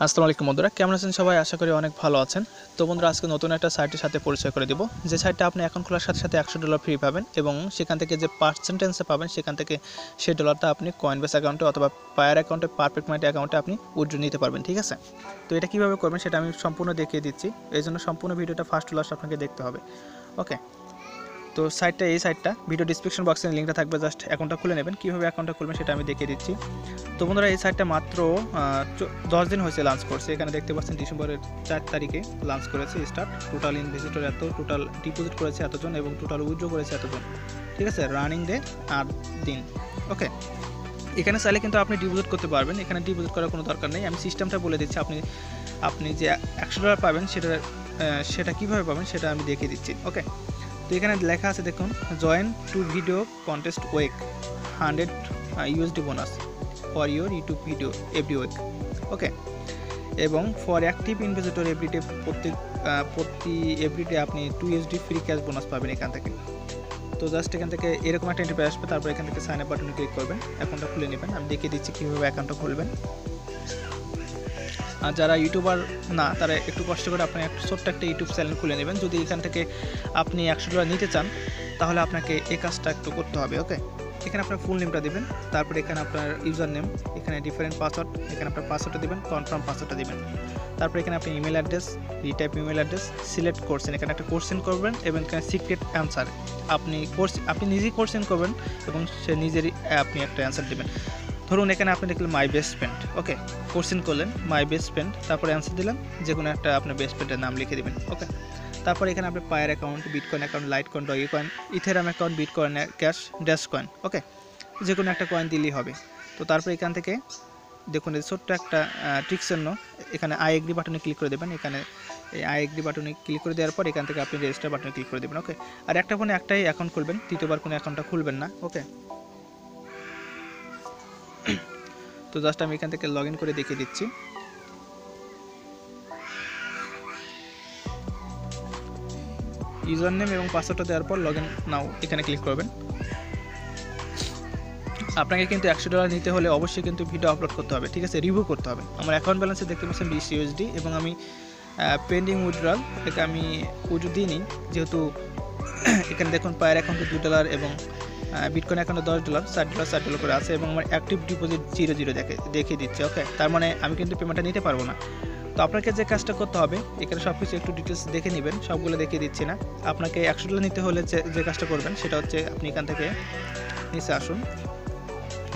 আসসালামু আলাইকুম বন্ধুরা, কেমন আছেন সবাই? আশা করি অনেক ভালো আছেন। তো বন্ধুরা, আজকে নতুন একটা সাইটের সাথে পরিচয় করে দিব, যে সাইটটা আপনি অ্যাকাউন্ট খোলার সাথে সাথে $100 ফ্রি পাবেন এবং সেখান থেকে যে পার্সেন্টেজে পাবেন সেখান থেকে সেই ডলারটা আপনি কয়েনবেস অ্যাকাউন্টে অথবা পায়ার অ্যাকাউন্টে, পারফেক্ট মানি অ্যাকাউন্টে আপনি উইথড্র নিতে পারবেন। ঠিক আছে, তো এটা কীভাবে করবেন সেটা আমি সম্পূর্ণ দেখিয়ে দিচ্ছি। এই জন্য সম্পূর্ণ ভিডিওটা ফার্স্ট টু লাস্ট আপনাকে দেখতে হবে। ওকে, তো এই সাইটটা ভিডিও ডিসক্রিপশন বক্সে লিঙ্কটা থাকবে, জাস্ট অ্যাকাউন্টটা খুলে নেবেন। কীভাবে অ্যাকাউন্টটা খুলবেন সেটা আমি দেখিয়ে দিচ্ছি। তো বন্ধুরা, এই সাইটটা মাত্র 10 দিন হয়েছে লঞ্চ করছে। এখানে দেখতে পাচ্ছেন ডিসেম্বরের 4 তারিখে লঞ্চ করেছে স্টার্ট। টোটাল ইনভেস্টর এত, টোটাল ডিপোজিট করেছে এতজন এবং টোটাল উইথড্র করেছে এতজন। ঠিক আছে, রানিং ডে 8 দিন। ওকে, এখানে চাইলে কিন্তু আপনি ডিপোজিট করতে পারবেন, এখানে ডিপোজিট করার কোনো দরকার নেই। আমি সিস্টেমটা বলে দিচ্ছি, আপনি যে $100 পাবেন সেটা কীভাবে পাবেন সেটা আমি দেখিয়ে দিচ্ছি। ওকে, তো এখানে লেখা আছে দেখুন, join to video contest week, $100 bonus for your YouTube video every week. Okay, এবং ফর অ্যাক্টিভ ইনভেস্টর এভরিডে, প্রতি এভরিডে আপনি $2 ফ্রি ক্যাশ বোনাস পাবেন এখান থেকে। তো জাস্ট এখান থেকে এরকম একটা ইন্টারফেস আসবে, তারপর এখান থেকে সাইন আপ বাটনে ক্লিক করবেন, অ্যাকাউন্টটা খুলে নেবেন। আমি দেখিয়ে দিচ্ছি কীভাবে অ্যাকাউন্টটা খুলবেন। আর যারা ইউটিউবার না, তারা একটু কষ্ট করে আপনি ছোট্ট একটা ইউটিউব চ্যানেল খুলে নেবেন। যদি এখান থেকে আপনি $100 নিতে চান তাহলে আপনাকে এই কাজটা একটু করতে হবে। ওকে, এখানে আপনার ফুল নেমটা দেবেন, তারপরে এখানে আপনার ইউজার নেম, এখানে ডিফারেন্ট পাসওয়ার্ড, এখানে আপনার পাসওয়ার্ডটা দেবেন, কনফার্ম পাসওয়ার্ডটা দেবেন। তারপরে এখানে আপনি email address, retype email address, select করছেন, এখানে একটা কোশ্চেন করবেন এবং এখানে সিক্রেট অ্যান্সার আপনি নিজেই কোশ্চেন করবেন এবং সে নিজেরই আপনি একটা অ্যান্সার দেবেন। ধরুন এখানে আপনি দেখলেন my best friend. Okay, question করলেন মাই বেস্ট ফ্রেন্ড, তারপরে অ্যান্সার দিলেন, যে কোনো একটা আপনার বেস্ট ফ্রেন্ডের নাম লিখে দেবেন। ওকে, তারপরে এখানে আপনি Payeer account, bitcoin account, Litecoin, Dogecoin, Ethereum account, bitcoin cash, Dash coin. Okay, যে কোনো একটা কয়েন দিলেই হবে। তো তারপরে এখান থেকে দেখুন এই ছোট্ট একটা ট্রিক্স জন্য এখানে আই এগ্রি বাটনে ক্লিক করে দেবেন। এখানে এই আই এগ্রি বাটনে ক্লিক করে দেওয়ার পর এখান থেকে আপনি রেজিস্টার বাটনে ক্লিক করে দেবেন। ওকে, আর একটা ফোনে একটাই অ্যাকাউন্ট খুলবেন, তৃতীয়বার কোনো অ্যাকাউন্টটা খুলবেন না। ওকে, তো জাস্ট আমি এখান থেকে লগ ইন করে দেখিয়ে দিচ্ছি। ইউজার নেম এবং পাসওয়ার্ডটা দেওয়ার পর লগ ইন নাও এখানে ক্লিক করবেন। আপনাকে কিন্তু $100 নিতে হলে অবশ্যই কিন্তু ভিডিও আপলোড করতে হবে। ঠিক আছে, রিভিউ করতে হবে। আমার অ্যাকাউন্ট ব্যালেন্সে দেখতে পাচ্ছেন $20 এবং আমি পেন্ডিং উইথড্রল, এটা আমি উইথড্র দিইনি, যেহেতু এখানে দেখুন পায়ার অ্যাকাউন্টে $2 এবং বিটকয়েন অ্যাকাউন্টে $10, $60 করে আছে এবং আমার অ্যাক্টিভ ডিপোজিট 0 দেখিয়ে দিচ্ছে। ওকে, তার মানে আমি কিন্তু পেমেন্টটা নিতে পারবো না। তো আপনাকে যে কাজটা করতে হবে, এখানে সব কিছু একটু ডিটেলস দেখে নেবেন, সবগুলো দেখিয়ে দিচ্ছি না। আপনাকে $100 নিতে হলে যে কাজটা করবেন সেটা হচ্ছে, আপনি এখান থেকে নিচে আসুন।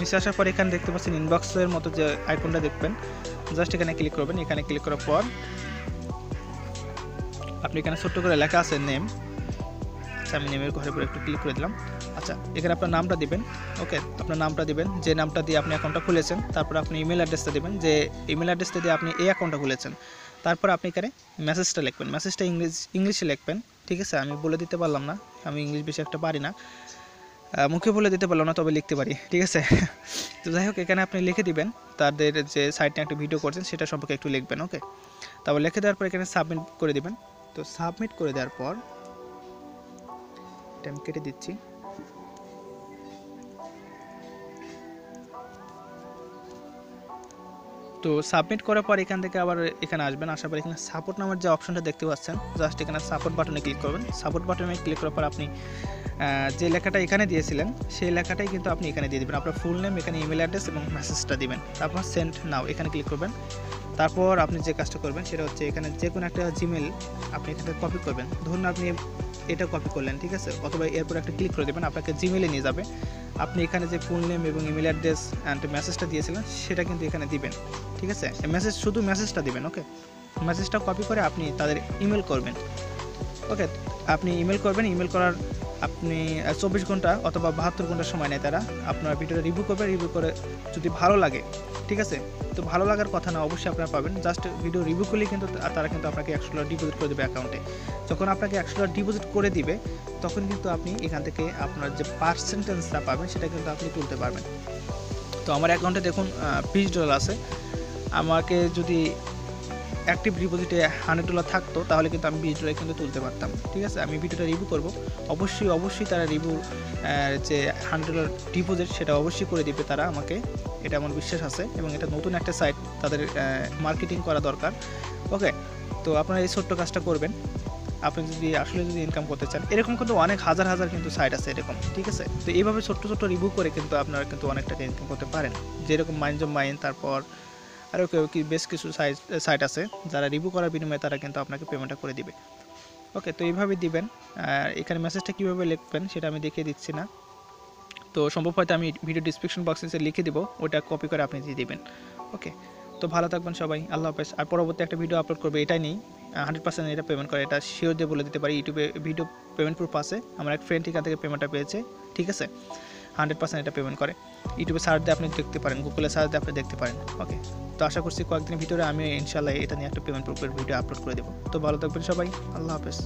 নিচে আসার পর এখানে দেখতে পাচ্ছেন ইনবক্সের মতো যে আইকনটা দেখবেন, জাস্ট এখানে ক্লিক করবেন। এখানে ক্লিক করার পর আপনি এখানে ছোট্ট করে লেখা আছে নেম, আমি নেমের ঘরের উপর একটু ক্লিক করে দিলাম। আচ্ছা, এখানে আপনার নামটা দিবেন। ওকে, আপনার নামটা দিবেন, যে নামটা দিয়ে আপনি অ্যাকাউন্টটা খুলেছেন। তারপর আপনি ইমেল অ্যাড্রেসটা দেবেন, যে ইমেল অ্যাড্রেসটা দিয়ে আপনি এই অ্যাকাউন্টটা খুলেছেন। তারপর আপনি এখানে মেসেজটা লিখবেন, মেসেজটা ইংলিশে লিখবেন। ঠিক আছে, আমি বলে দিতে পারলাম না, আমি ইংলিশ বেশি একটা পারি না, মুখে বলে দিতে পারলাম না, তবে লিখতে পারি। ঠিক আছে, তো যাই হোক, এখানে আপনি লিখে দিবেন তাদের যে সাইটে একটা ভিডিও করছেন সেটা সম্পর্কে একটু লিখবেন। ওকে, তারপর লিখে দেওয়ার পর এখানে সাবমিট করে দিবেন। তো সাবমিট করে দেওয়ার পর এটা আমি কেটে দিচ্ছি। তো সাবমিট করার পর এখান থেকে আবার এখানে আসবেন, আসার পর এখানে সাপোর্ট নামের যে অপশনটা দেখতে পাচ্ছেন, জাস্ট এখানে সাপোর্ট বাটনে ক্লিক করবেন। সাপোর্ট বাটনে ক্লিক করার পর আপনি যে লেখাটা এখানে দিয়েছিলেন সেই লেখাটাই কিন্তু আপনি এখানে দিয়ে দেবেন। আপনার ফুল নেম, এখানে ইমেল অ্যাড্রেস এবং মেসেজটা দিবেন। তারপর সেন্ড নাও এখানে ক্লিক করবেন। তারপর আপনি যে কাজটা করবেন সেটা হচ্ছে, এখানে যে কোনো একটা জিমেল আপনি এখানে কপি করবেন। ধরুন আপনি এটা কপি করলেন, ঠিক আছে, অথবা এরপর একটা ক্লিক করে দেবেন, আপনাকে জিমেলে নিয়ে যাবে। আপনি এখানে যে ফুল নেম এবং ইমেল অ্যাড্রেস অ্যান্ড মেসেজটা দিয়েছিলেন সেটা কিন্তু এখানে দিবেন। ঠিক আছে, শুধু মেসেজটা দিবেন। ওকে, মেসেজটা কপি করে আপনি তাদের ইমেল করবেন। ওকে, আপনি ইমেল করবেন। ইমেল করার আপনি 24 ঘন্টা অথবা 72 ঘন্টার সময় নেয় তারা। আপনার ভিডিওটা রিভিউ করবে, রিভিউ করে যদি ভালো লাগে, ঠিক আছে, তো ভালো লাগার কথা না, অবশ্যই আপনারা পাবেন। জাস্ট ভিডিও রিভিউ করলেই কিন্তু তারা কিন্তু আপনাকে $100 ডিপোজিট করে দেবে অ্যাকাউন্টে। যখন আপনাকে $100 ডিপোজিট করে দিবে তখন কিন্তু আপনি এখান থেকে আপনার যে পার্সেন্টেজটা পাবেন সেটা কিন্তু আপনি তুলতে পারবেন। তো আমার অ্যাকাউন্টে দেখুন $20 আছে। আমাকে যদি অ্যাক্টিভ ডিপোজিটে $100 থাকতো তাহলে কিন্তু আমি $20 কিন্তু তুলতে পারতাম। ঠিক আছে, আমি ভিডিওটা রিভিউ করব, অবশ্যই তারা রিভিউ যে $100 ডিপোজিট সেটা অবশ্যই করে দিবে তারা আমাকে, এটা আমার বিশ্বাস আছে। এবং এটা নতুন একটা সাইট, তাদের মার্কেটিং করা দরকার। ওকে, তো আপনারা এই ছোট্ট কাজটা করবেন আপনি যদি আসলে ইনকাম করতে চান। এরকম কিন্তু অনেক হাজার কিন্তু সাইট আছে এরকম। ঠিক আছে, তো এইভাবে ছোট্ট রিভিউ করে কিন্তু আপনারা কিন্তু অনেক টাকা ইনকাম করতে পারেন। যেরকম মাইন, তারপর আরও বেশ কিছু সাইট আছে যারা রিভিউ করার বিনিময়ে তারা কিন্তু আপনাকে পেমেন্টটা করে দিবে। ওকে, তো এইভাবে দিবেন। আর এখানে মেসেজটা কীভাবে লিখবেন সেটা আমি দেখিয়ে দিচ্ছি না, তো সম্ভব হয়তো আমি ভিডিও ডিসক্রিপশন বক্সে লিখে দিব, ওটা কপি করে আপনি দিয়ে দিবেন। ওকে, তো ভালো থাকবেন সবাই, আল্লাহ হাফেজ। আর পরবর্তী একটা ভিডিও আপলোড করবে, এটাই নেই 100% এটা পেমেন্ট করে, এটা শিওর দিয়ে বলে দিতে পারি। ইউটিউবে ভিডিও পেমেন্ট প্রুফ আছে, আমার এক ফ্রেন্ড এখান থেকে পেমেন্টটা পেয়েছে। ঠিক আছে, 100% এটা পেমেন্ট করে। ইউটিউবে সার্চ দিয়ে আপনি দেখতে পারেন, গুগলে সার্চ দিয়ে আপনি দেখতে পারেন। ওকে, তো আশা করছি কয়েকদিনের ভিতরে আমি ইনশাল্লাহ এটা নিয়ে একটা পেমেন্ট প্রুফের ভিডিও আপলোড করে দেবো। তো ভালো থাকবেন সবাই, আল্লাহ হাফেজ।